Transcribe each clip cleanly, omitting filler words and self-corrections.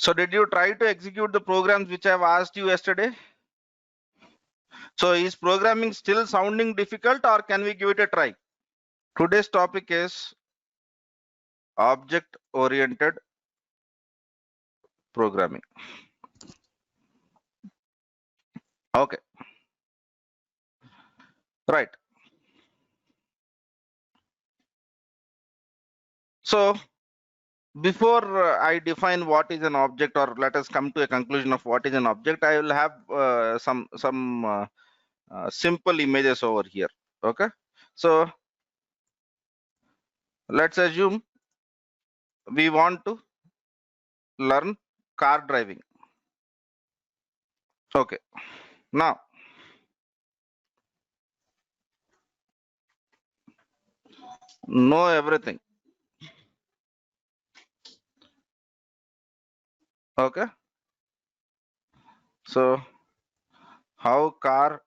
So did you try to execute the programs which I have asked you yesterday? So is programming still sounding difficult, or can we give it a try? Today's topic is object oriented programming. Okay, right. So before I define what is an object, or let us come to a conclusion of what is an object, I will have some simple images over here. Okay, so let's assume we want to learn car driving. Okay, now know everything. Okay, so how car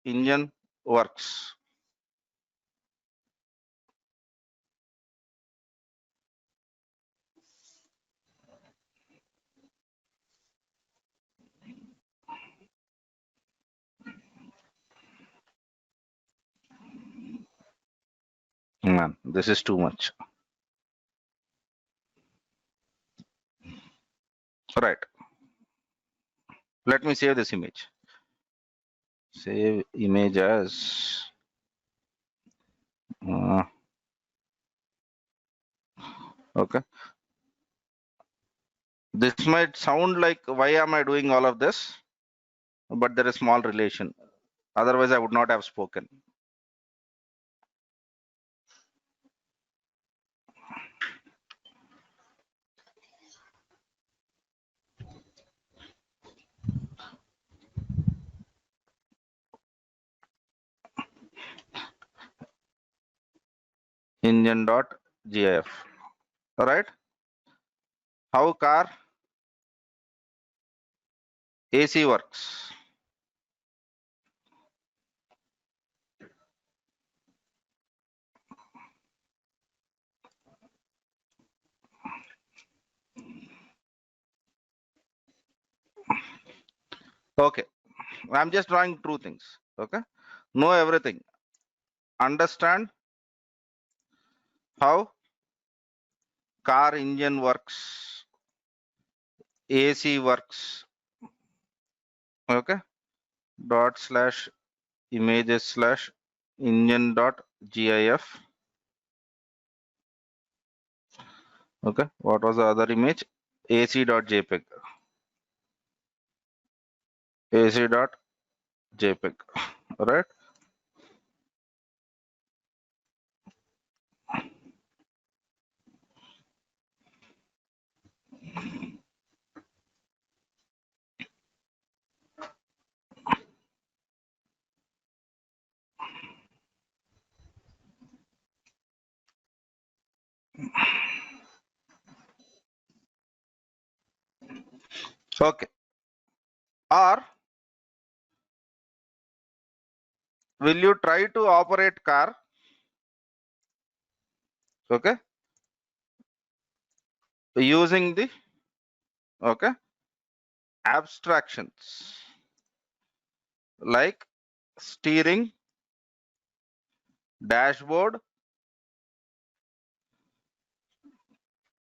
engine works. Man, this is too much. Right, let me save this image. Save image as okay. This might sound like, why am I doing all of this? But there is small relation. Otherwise, I would not have spoken. Engine.gif. All right. How car AC works. Okay. I'm just drawing two things. Okay. Know everything. Understand how car engine works. AC works. Okay. Dot slash images slash engine.gif. Okay. What was the other image? AC.jpg. AC.jpg. All right. Okay. Or will you try to operate car? Okay. Using the okay abstractions like steering, dashboard,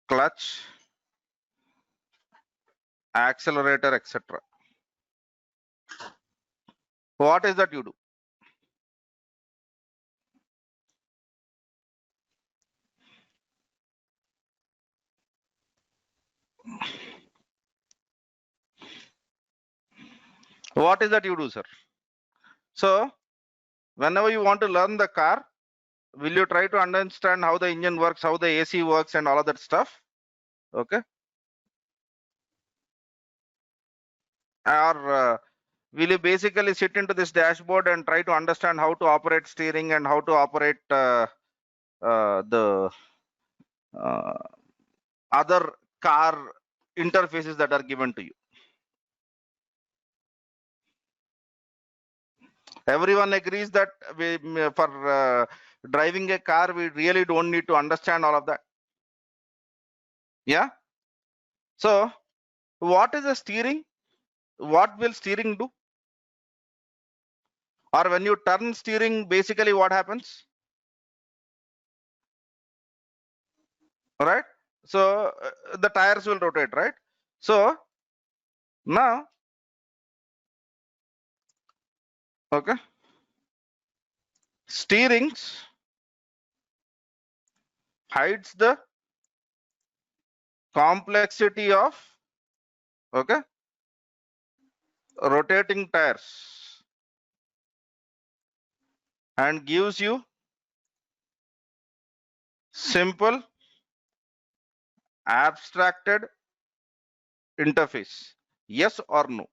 clutch, accelerator, etc. What is that you do? What is that you do, sir? So whenever you want to learn the car, will you try to understand how the engine works, how the AC works, and all of that stuff? Okay. Or will you basically sit into this dashboard and try to understand how to operate steering and how to operate the other car interfaces that are given to you? Everyone agrees that for driving a car, we really don't need to understand all of that. Yeah. So what is the steering? What will steering do? Or when you turn steering, basically what happens? Right? So the tires will rotate, right? So now, okay, steerings hides the complexity of, okay, rotating tires and gives you simple abstracted interface. Yes or no?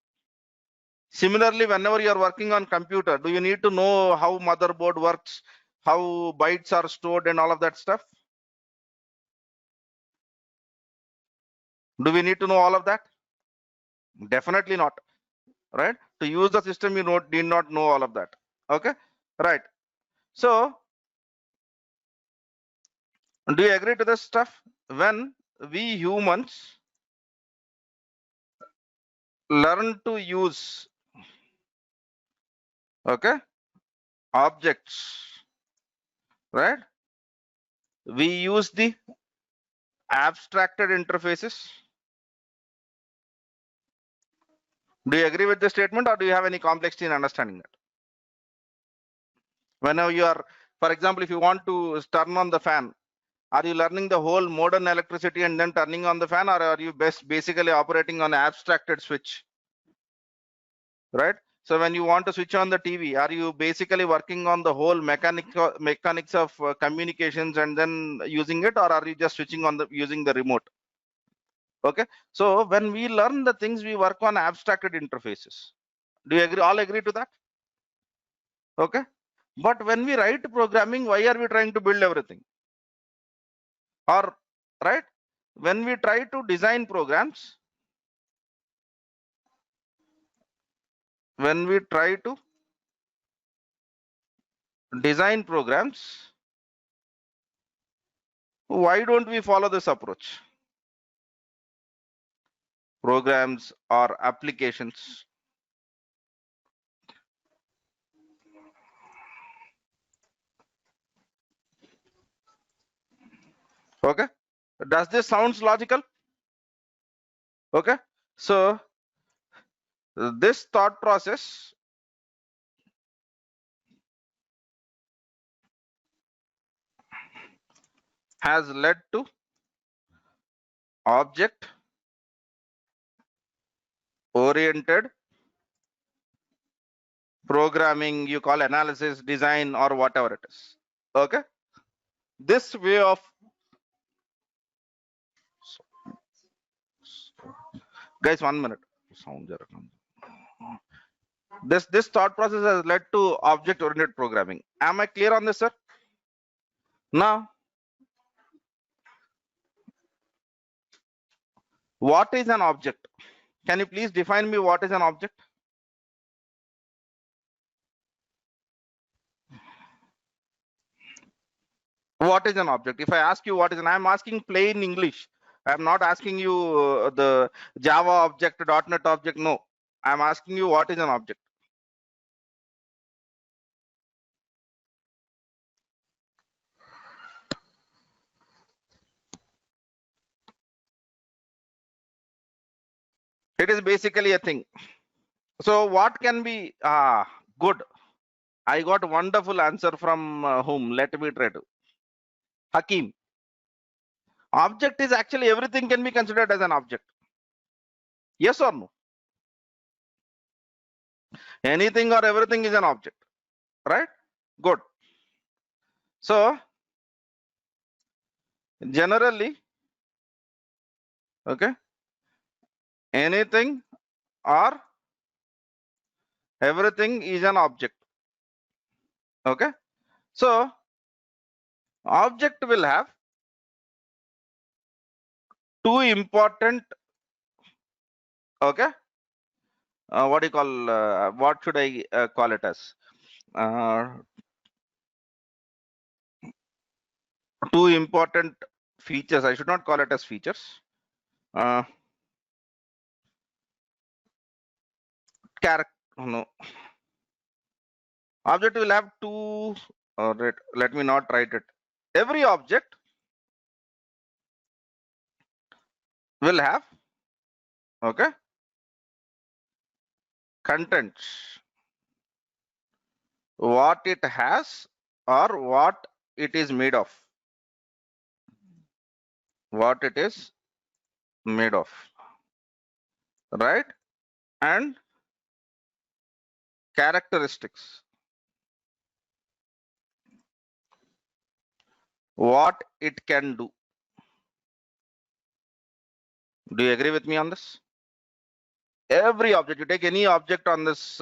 Similarly, whenever you are working on computer, do you need to know how motherboard works, how bytes are stored and all of that stuff? Do we need to know all of that? Definitely not, right? To use the system, you need not know all of that. Okay, right. So do you agree to this stuff? When we humans learn to use, okay, objects, right? We use the abstracted interfaces. Do you agree with this statement, or do you have any complexity in understanding that? Whenever you are, for example, if you want to turn on the fan, are you learning the whole modern electricity and then turning on the fan, or are you basically operating on an abstracted switch, right? So when you want to switch on the TV, are you basically working on the whole mechanics of communications and then using it, or are you just switching on the using the remote? Okay, so when we learn the things, we work on abstracted interfaces. Do you agree? All agree to that? Okay, but when we write programming, why are we trying to build everything? Or, right, when we try to design programs, when we try to design programs, why don't we follow this approach? Programs or applications. Okay, does this sounds logical? Okay, so this thought process has led to object oriented programming, you call analysis, design, or whatever it is. Okay, this way of, guys, 1 minute. Sound this thought process has led to object oriented programming. Am I clear on this, sir? Now, what is an object? Can you please define me what is an object? What is an object? If I ask you what is an, I'm asking plain English. I'm not asking you the Java object, .NET object. No, I'm asking you what is an object. It is basically a thing. So what can be good? I got a wonderful answer from whom? Let me try to. Hakim. Object is actually everything can be considered as an object. Yes or no? Anything or everything is an object, right? Good. So generally, okay, anything or everything is an object. Okay, so object will have two important, okay, what do you call, what should I call it as? Two important features. I should not call it as features. character, no. Object will have two, let me not write it. Every object will have, okay, contents, what it has or what it is made of, what it is made of, right? And characteristics, what it can do. Do you agree with me on this? Every object, you take any object on this,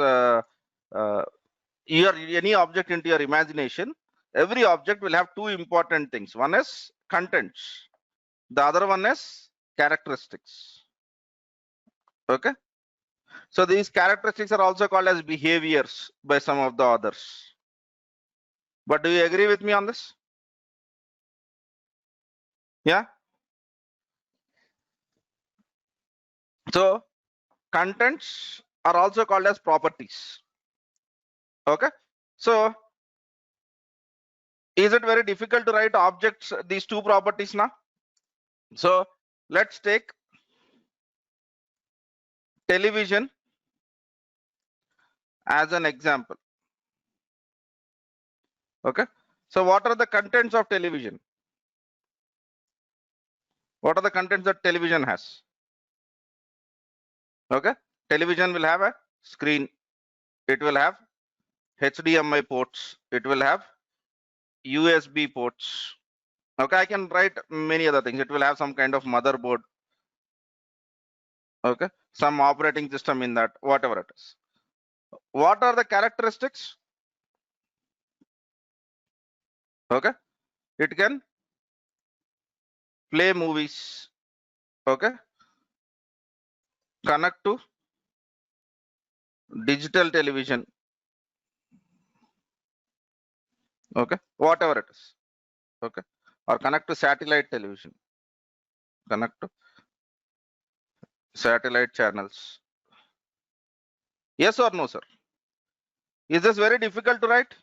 any object into your imagination, every object will have two important things. One is contents, the other one is characteristics. Okay, so these characteristics are also called as behaviors by some of the others. But do you agree with me on this? Yeah. So contents are also called as properties. Okay, so is it very difficult to write objects, these two properties now? So let's take television as an example. Okay, so what are the contents of television? What are the contents that television has? Okay, television will have a screen, it will have HDMI ports, it will have USB ports. Okay, I can write many other things. It will have some kind of motherboard. Okay, some operating system in that, whatever it is. What are the characteristics? Okay, it can play movies. Okay, connect to digital television. Okay, whatever it is. Okay, or connect to satellite television, connect to satellite channels. Yes or no, sir? Is this very difficult to write?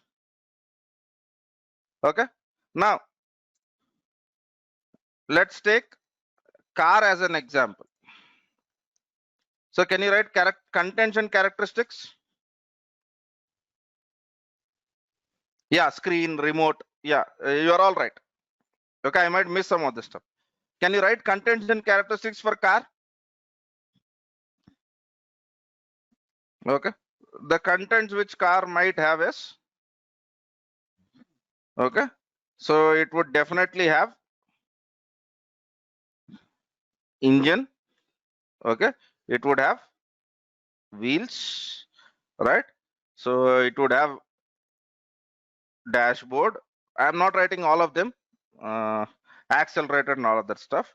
Okay, now let's take car as an example. So can you write contents and characteristics? Yeah, screen, remote. Yeah, you're all right. Okay, I might miss some of this stuff. Can you write contents and characteristics for car? Okay, the contents which car might have is, okay, so it would definitely have engine. Okay, it would have wheels, right? So it would have dashboard. I'm not writing all of them, accelerator and all of that stuff.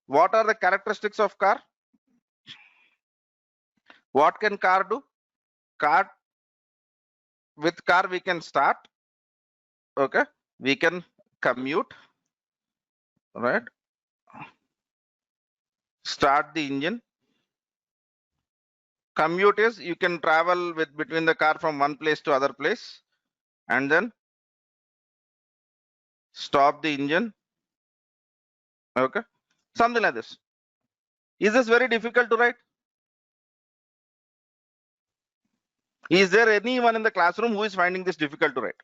What are the characteristics of car? What can car do? Car, with car we can start. Okay, we can commute, right? Start the engine. Commute is you can travel with between the car from one place to other place, and then stop the engine. Okay, something like this. Is this very difficult to write? Is there anyone in the classroom who is finding this difficult to write?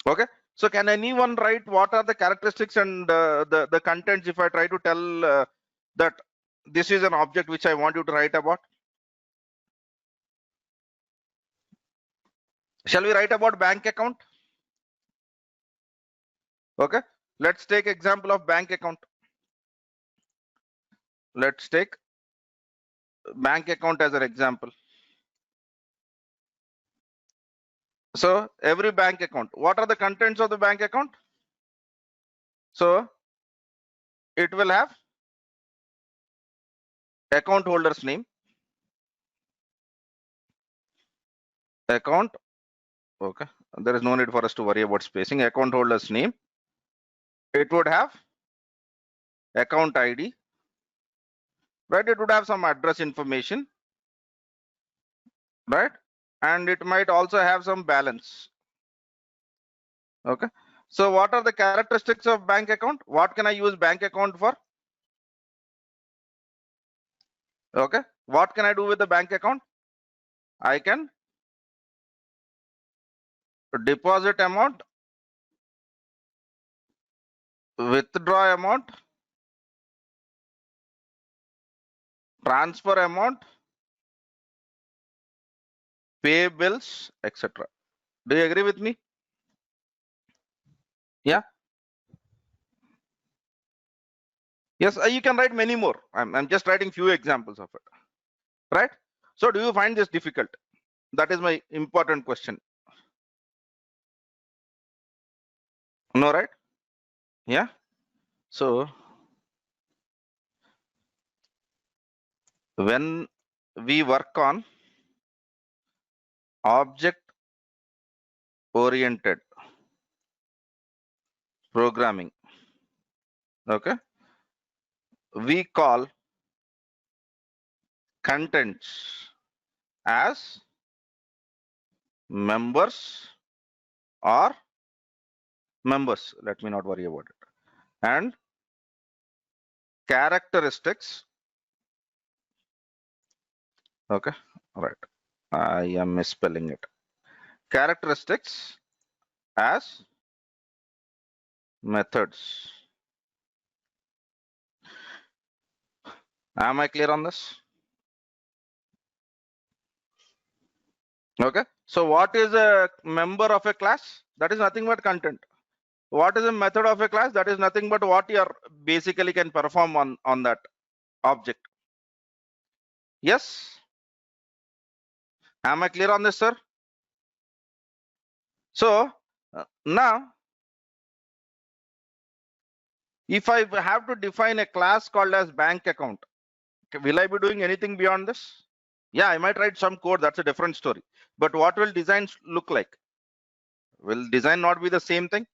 Okay, so can anyone write what are the characteristics and the contents if I try to tell that this is an object which I want you to write about? Shall we write about bank account? Okay, let's take example of bank account. Let's take bank account as an example. So every bank account, what are the contents of the bank account? So it will have account holder's name, account. Okay, there is no need for us to worry about spacing. Account holder's name. It would have account ID. right? It would have some address information, right? And it might also have some balance. Okay. So what are the characteristics of bank account? What can I use bank account for? Okay. What can I do with the bank account? I can deposit amount, withdraw amount, transfer amount, pay bills, etc. Do you agree with me? Yeah. Yes, you can write many more. I'm just writing few examples of it. Right? So do you find this difficult? That is my important question. No, right? Yeah. So when we work on object oriented programming, okay, we call contents as members or members. Let me not worry about it. And characteristics. Okay. All right. I am misspelling it. Characteristics as methods. Am I clear on this? Okay. So what is a member of a class? That is nothing but content. What is a method of a class? That is nothing but what you are basically can perform on that object. Yes. Am I clear on this, sir? So now, if I have to define a class called as bank account, will I be doing anything beyond this? Yeah, I might write some code. That's a different story. But what will designs look like? Will design not be the same thing?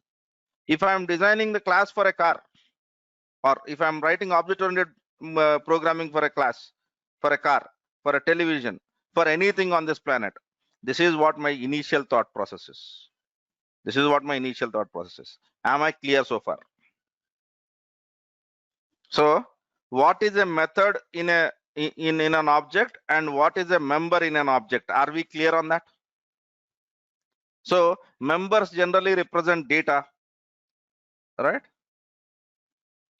If I am designing the class for a car, or if I'm writing object-oriented programming for a class, for a car, for a television, for anything on this planet, this is what my initial thought process is. This is what my initial thought process is. Am I clear so far? So what is a method in an object and what is a member in an object? Are we clear on that? So members generally represent data, right?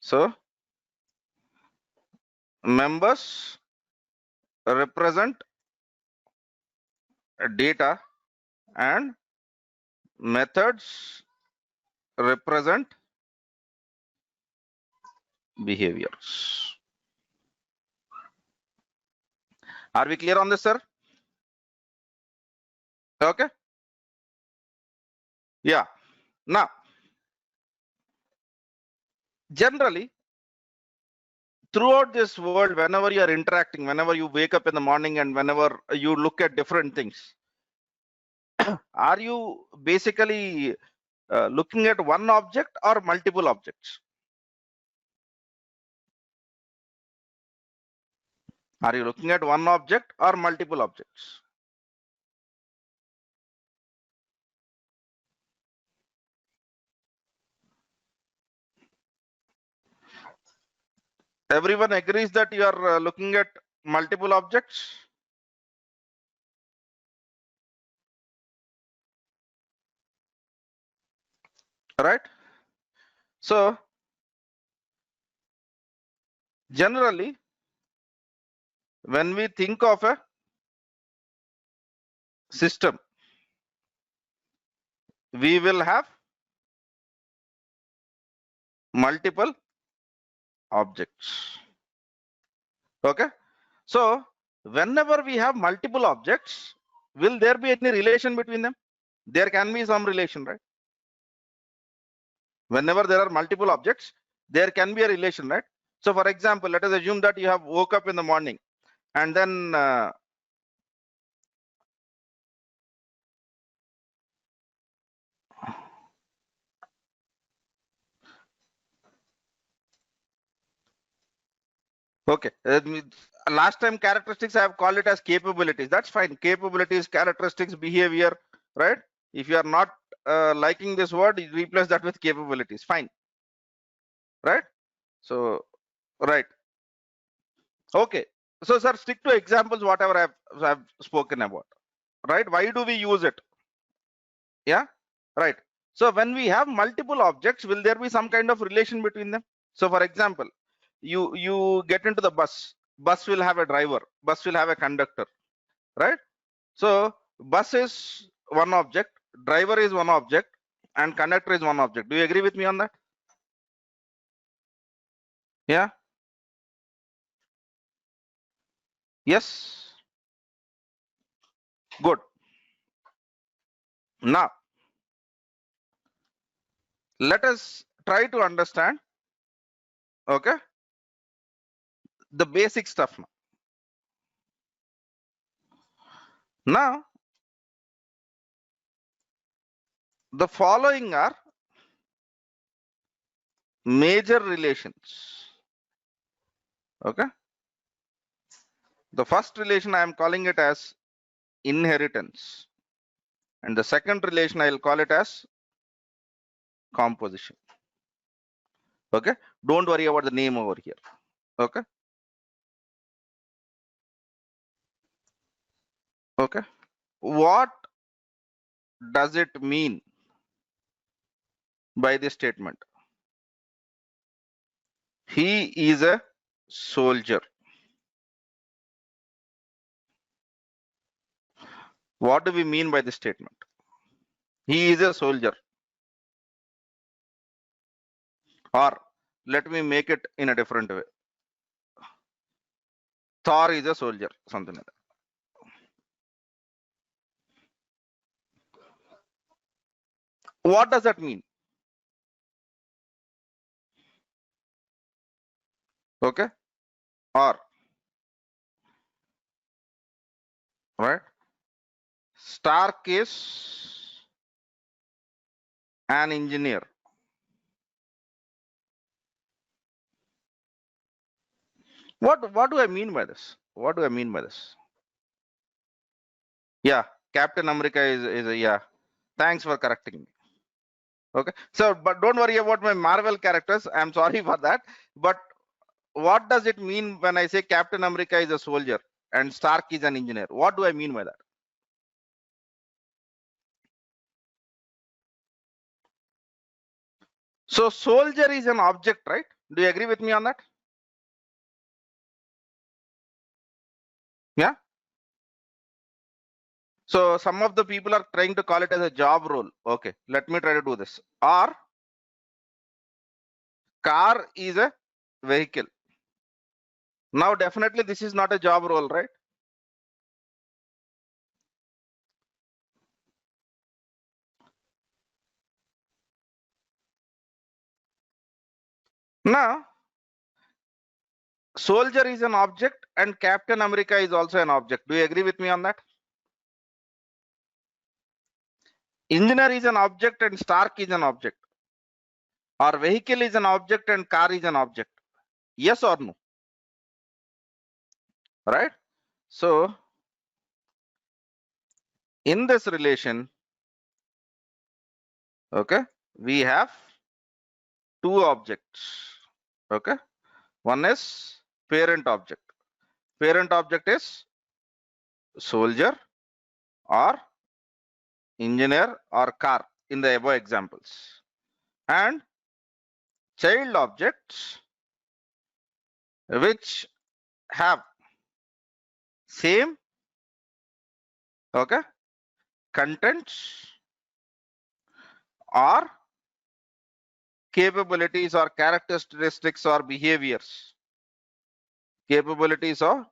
So members represent data and methods represent behaviors. Are we clear on this, sir? Okay. Yeah. Now, generally, throughout this world, whenever you are interacting, whenever you wake up in the morning and whenever you look at different things, are you basically looking at one object or multiple objects? Are you looking at one object or multiple objects? Everyone agrees that you are looking at multiple objects? Right? So, generally, when we think of a system, we will have multiple objects. Okay. So whenever we have multiple objects, will there be any relation between them? There can be some relation, right? Whenever there are multiple objects, there can be a relation, right? So for example, let us assume that you have woke up in the morning and then Okay. Last time characteristics I have called it as capabilities. That's fine. Capabilities, characteristics, behavior, right? If you are not liking this word, you replace that with capabilities. Fine. Right? So, right. Okay. So, sir, stick to examples, whatever I've spoken about. Right? Why do we use it? Yeah. Right. So, when we have multiple objects, will there be some kind of relation between them? So, for example, you get into the bus. Bus will have a driver. Bus will have a conductor. Right? So bus is one object, driver is one object, and conductor is one object. Do you agree with me on that? Yeah. Yes. Good. Now let us try to understand, okay, the basic stuff now. Now the following are major relations. Okay. The first relation I am calling it as inheritance, and the second relation I will call it as composition. Okay. Don't worry about the name over here. Okay. Okay. What does it mean by this statement? He is a soldier. What do we mean by this statement? He is a soldier. Or let me make it in a different way. Thor is a soldier, something like that. What does that mean? Okay. Or, right? Stark is an engineer. What do I mean by this? What do I mean by this? Yeah, Captain America is a, yeah. Thanks for correcting me. Okay. So, but don't worry about my Marvel characters. I'm sorry for that. But what does it mean when I say Captain America is a soldier and Stark is an engineer? What do I mean by that? So soldier is an object, right? Do you agree with me on that? Yeah. So some of the people are trying to call it as a job role. Okay, let me try to do this. Or car is a vehicle. Now definitely this is not a job role, right? Now soldier is an object and Captain America is also an object. Do you agree with me on that? Engineer is an object and Stark is an object. Or vehicle is an object and car is an object. Yes or no? Right? So in this relation, okay, we have two objects. Okay, one is parent object. Parent object is soldier or engineer or car in the above examples, and child objects which have same, okay, contents or capabilities or characteristics or behaviors. Capabilities or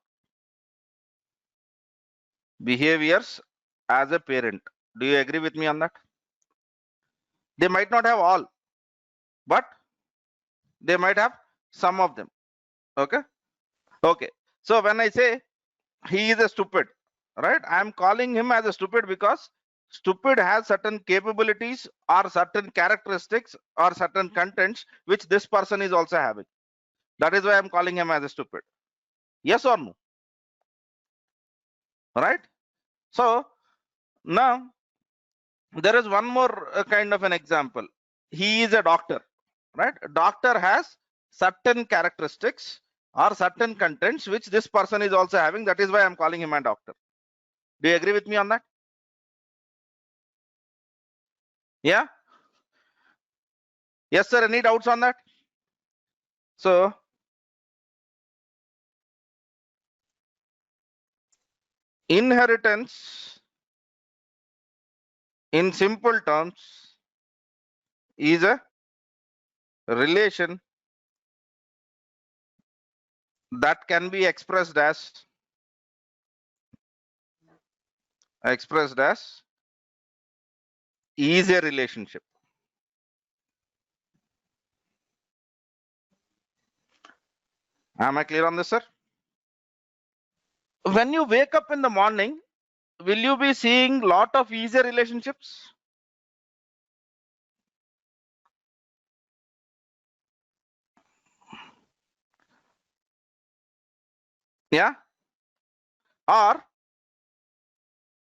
behaviors as a parent. Do you agree with me on that? They might not have all, but they might have some of them. Okay. Okay. So when I say he is a stupid, right, I am calling him as a stupid because stupid has certain capabilities or certain characteristics or certain contents which this person is also having. That is why I'm calling him as a stupid. Yes or no? Right? So now there is one more kind of an example. He is a doctor, right? Doctor has certain characteristics or certain contents which this person is also having. That is why I'm calling him a doctor. Do you agree with me on that? Yeah. Yes, sir. Any doubts on that? So inheritance in simple terms is a relation that can be expressed as is a relationship. Am I clear on this, sir? When you wake up in the morning, will you be seeing lot of easier relationships? Yeah. Or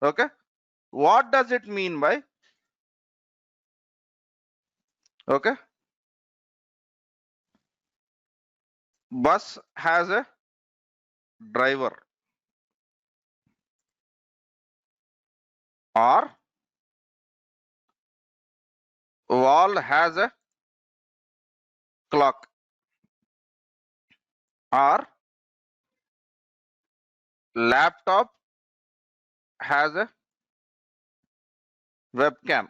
okay, what does it mean by okay, bus has a driver or wall has a clock or laptop has a webcam?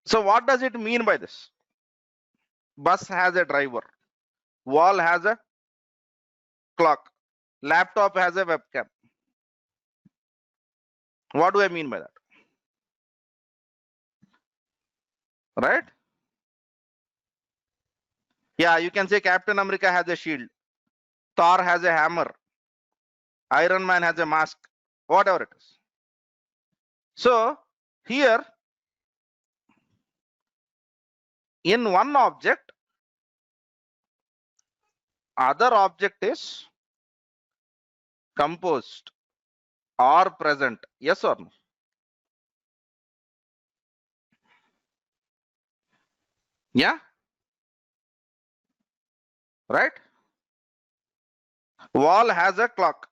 So what does it mean by this? Bus has a driver, wall has a clock, laptop has a webcam. What do I mean by that? Right? Yeah, you can say Captain America has a shield, Thor has a hammer, Iron Man has a mask, whatever it is. So here in one object, other object is composed or present. Yes or no? Yeah, right? Wall has a clock.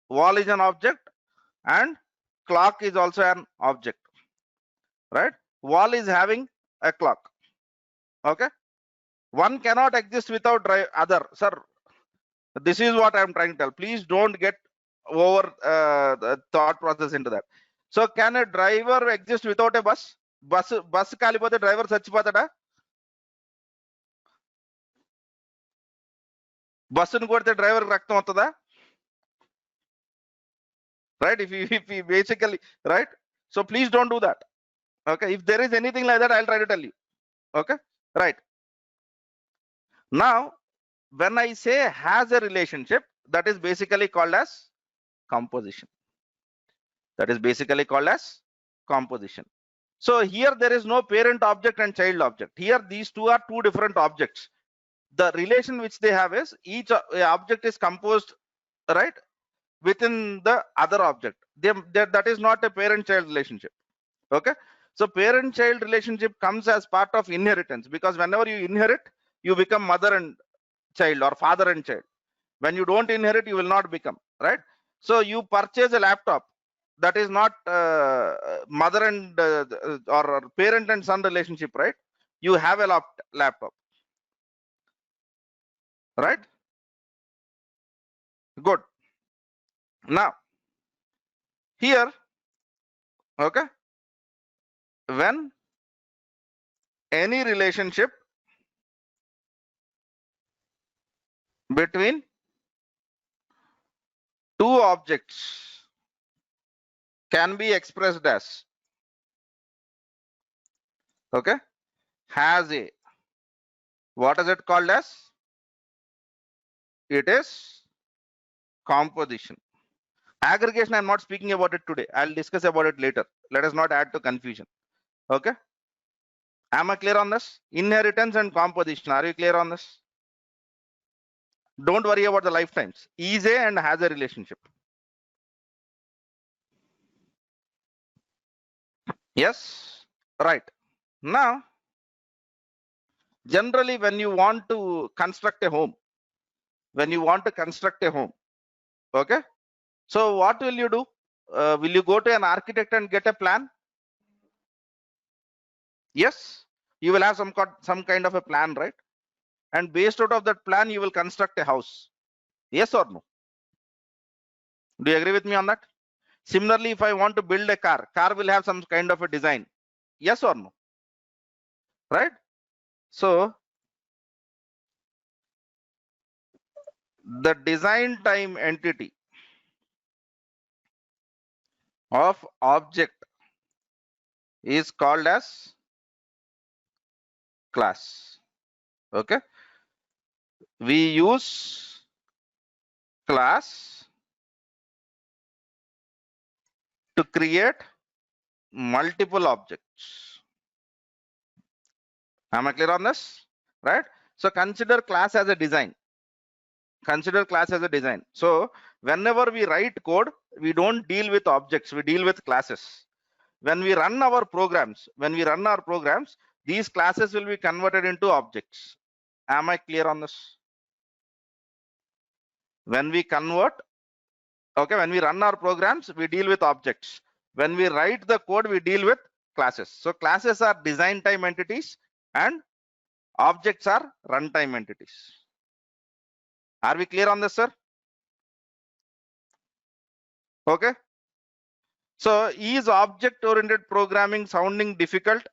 Wall is an object and clock is also an object, right? Wall is having a clock. Okay. One cannot exist without other. Sir, this is what I'm trying to tell. Please don't get over the thought process into that. So can a driver exist without a bus? Bus kalipothe driver చచ్చిపోతాడా? బస్సును కొడితే driver రక్తం వస్తుందా? Right? If you basically, right? So please don't do that. Okay. If there is anything like that, I'll try to tell you. Okay. Right. Now, when I say has a relationship, that is basically called as composition. That is basically called as composition. So here there is no parent object and child object. Here these two are two different objects. The relation which they have is each object is composed, right, within the other object. That is not a parent-child relationship. Okay. So parent-child relationship comes as part of inheritance, because whenever you inherit, you become mother and child or father and child. When you don't inherit, you will not become, right? So you purchase a laptop, that is not mother and or parent and son relationship, right? You have a laptop, right? Good. Now here, okay, when any relationship between two objects can be expressed as okay, has a, what is it called as? It is composition. Aggregation, I'm not speaking about it today. I'll discuss about it later. Let us not add to confusion. Okay. Am I clear on this? Inheritance and composition. Are you clear on this? Don't worry about the lifetimes. Is a and has a relationship. Yes, right. Now, generally, when you want to construct a home, okay. So what will you do? Will you go to an architect and get a plan? Yes, you will have some kind of a plan, right? And based out of that plan, you will construct a house. Yes or no? Do you agree with me on that? Similarly, if I want to build a car will have some kind of a design. Yes or no? Right? So the design time entity of object is called as class. Okay. We use class to create multiple objects. Am I clear on this? Right? So consider class as a design. So whenever we write code, we don't deal with objects, we deal with classes. When we run our programs, these classes will be converted into objects. Am I clear on this? When we convert, okay, when we run our programs, we deal with objects. When we write the code, we deal with classes. So classes are design time entities and objects are runtime entities. Are we clear on this, sir? Okay. So is object oriented programming sounding difficult?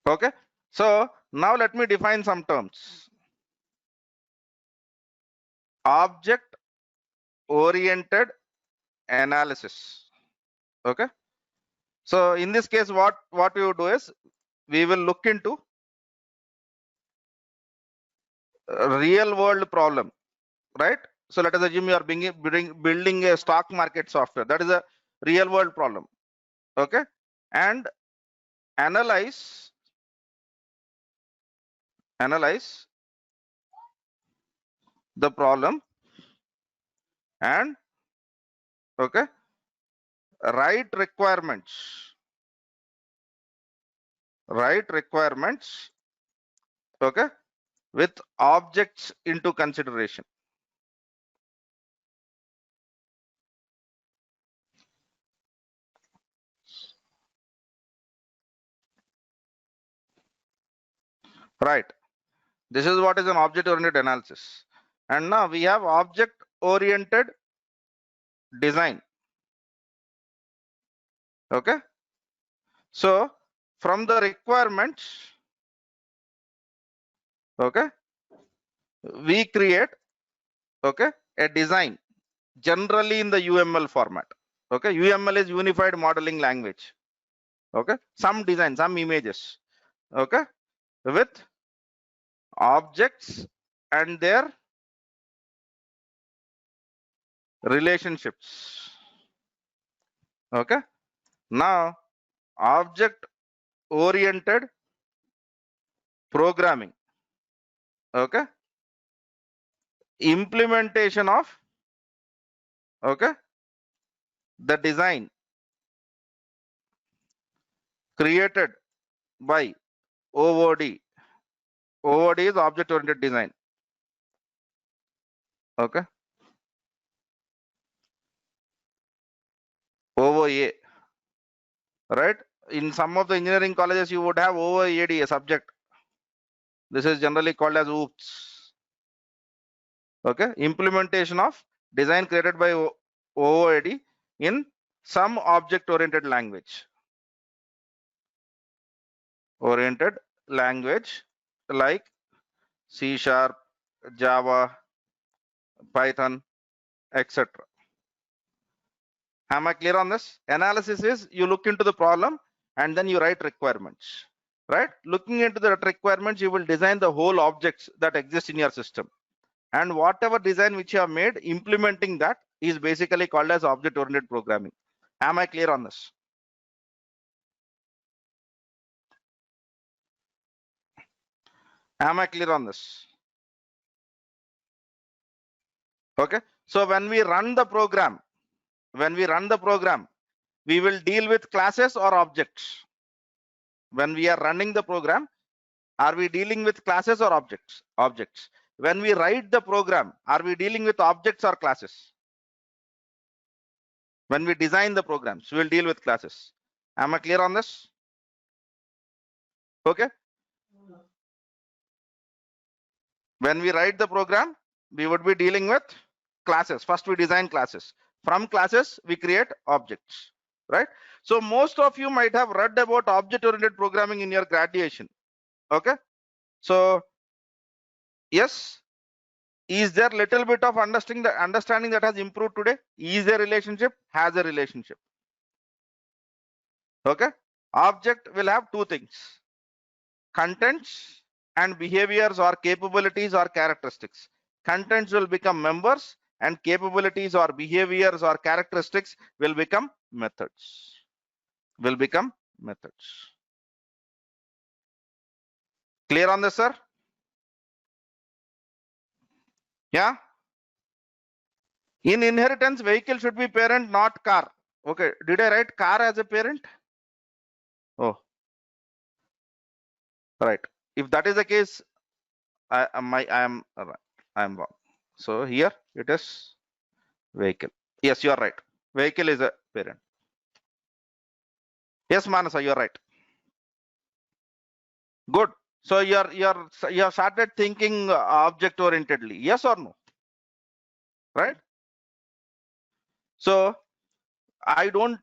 Okay. So now let me define some terms. Object oriented analysis. Okay. So in this case, what we will do is we will look into a real world problem, right? So let us assume you are building a stock market software. That is a real world problem. Okay. And analyze the problem and okay, write requirements, okay, with objects into consideration. Right. This is what is an object oriented analysis. And now we have object oriented design. Okay. So from the requirements, okay, we create, okay, a design generally in the UML format. Okay. UML is unified modeling language. Okay. Some design, some images. Okay. With objects and their relationships. Okay. Now object oriented programming, okay, implementation of, okay, the design created by OOD. OOD is object oriented design. Okay. OOA, right? In some of the engineering colleges you would have OOAD, a subject. This is generally called as OOPS. Okay. Implementation of design created by OOAD in some object oriented language. Like C#, Java, Python, etc. Am I clear on this? Analysis is you look into the problem and then you write requirements, right? Looking into the requirements, you will design the whole objects that exist in your system. And whatever design which you have made, implementing that is basically called as object oriented programming. Am I clear on this? Am I clear on this? Okay. So when we run the program, we will deal with classes or objects. When we are running the program, are we dealing with classes or objects? Objects. When we write the program, are we dealing with objects or classes? When we design the programs, we will deal with classes. Am I clear on this? Okay. When we write the program, we would be dealing with classes. First, we design classes. From classes, we create objects, right? So most of you might have read about object-oriented programming in your graduation. Okay. So yes, is there little bit of understanding that has improved today? Is a relationship, has a relationship. Okay. Object will have two things: contents and behaviors or capabilities or characteristics. Contents will become members and capabilities or behaviors or characteristics will become methods. Clear on this, sir? Yeah. In inheritance, vehicle should be parent, not car. Okay. Did I write car as a parent? Oh, right. If that is the case, I am wrong. So here it is vehicle. Yes, you are right. Vehicle is a parent. Yes, Manasa, you are right. Good. So you have started thinking object orientedly. Yes or no? Right. So I don't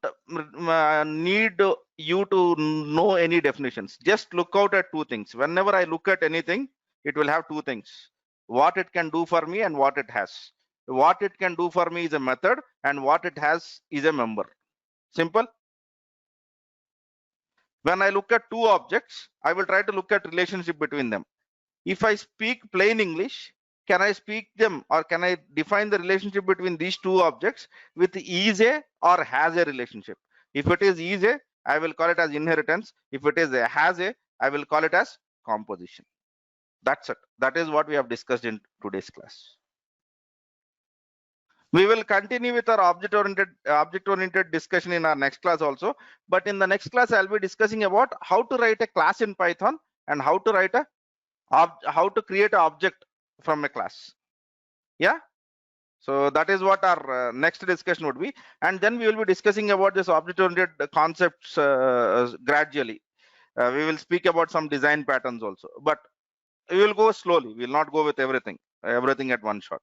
need you to know any definitions. Just look out at two things. Whenever I look at anything, it will have two things: what it can do for me and what it has. What it can do for me is a method, and what it has is a member. Simple. When I look at two objects, I will try to look at relationship between them. If I speak plain English, can I speak them, or can I define the relationship between these two objects with is a or has a relationship? If it is a, I will call it as inheritance. If it is a has a, I will call it as composition. That's it. That is what we have discussed in today's class. We will continue with our object-oriented discussion in our next class also. But in the next class, I'll be discussing about how to write a class in Python and how to write a how to create an object from a class. Yeah. So that is what our next discussion would be, and then we will be discussing about this object-oriented concepts gradually. We will speak about some design patterns also, but we will go slowly. We will not go with everything at one shot.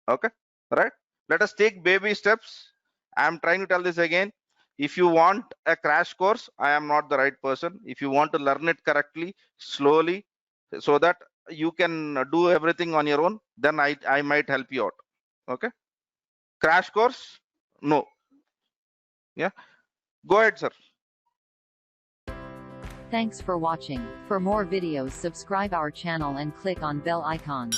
Okay, right? Let us take baby steps. I am trying to tell this again. If you want a crash course, I am not the right person. If you want to learn it correctly, slowly, so that you can do everything on your own, then I might help you out. Okay. Crash course? No. Yeah. Go ahead, sir. Thanks for watching. For more videos, subscribe our channel and click on bell icon.